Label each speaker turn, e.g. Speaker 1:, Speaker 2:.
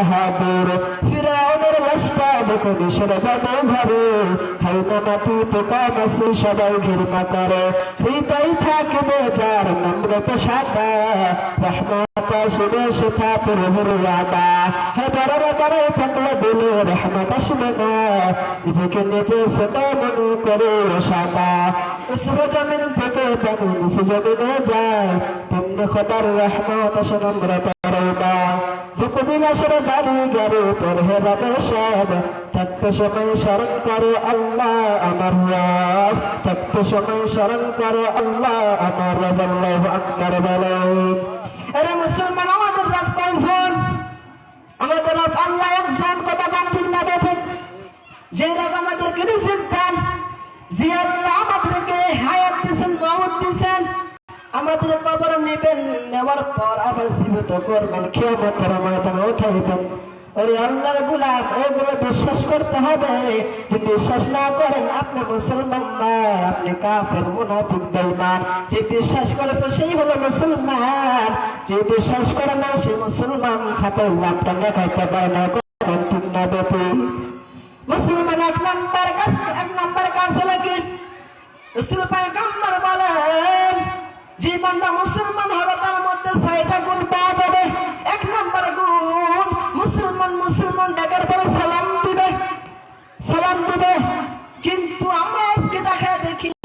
Speaker 1: বাহাদুর ফিরাউনের লাশটা দেখে মিশরে যাবে ঘরে খাইনা মাটি পোকা মাসি সবাই ঘৃণা করে হৃদয় থাকবে যার নম্রতা সাদা রহমত আসবে শেখা প্রভুর ওয়াদা হে বড়রা করে থাকলে দিলে রহমত আসবে না নিজেকে নিজে সেটা মনে করে সাদা উসরে জমিন থেকে পানি নিচে জমিনে যায় তেমনি খোদার রহমত আসে নম্রতা রওনা দুঃখবিলাসের গাড়ি গাড়ি তোর হেরাবে সব থাকতে সময় স্মরণ করে আল্লাহ আমার রব থাকতে সময় স্মরণ করে আল্লাহ আমার রব আল্লাহু আকবার বলেন আরে মুসলমান আমাদের রব কয়জন আমাদের রব আল্লাহ একজন কথা বলেন ঠিক না বেঠিক যে রব আমাদেরকে রিজিক দেন যে আল্লাহ আমাদেরকে হায়াত দিয়েছেন মওত দিয়েছেন আমাদের কবর নেবেন নেওয়ার পর আবার জীবিত করবেন কিয়ামতের ময়দানে উঠাইবেন ওরে আল্লাহর গোলাম এগুলো বিশ্বাস করতে হবে যদি বিশ্বাস না করেন আপনি মুসলমান না আপনি কাফের মুনাফিক বেঈমান যে বিশ্বাস করেছে সেই হলো মুসলমান যে বিশ্বাস করে না সে মুসলমান খাতে লাভটা দেখাইতে পারে না ঠিক না বেটি মুসলমান এক নাম্বার কাজ হলো কি রাসূল পয়গম্বর বলেন যে বান্দা মুসলমান হবে তার মধ্যে 6টা গুণ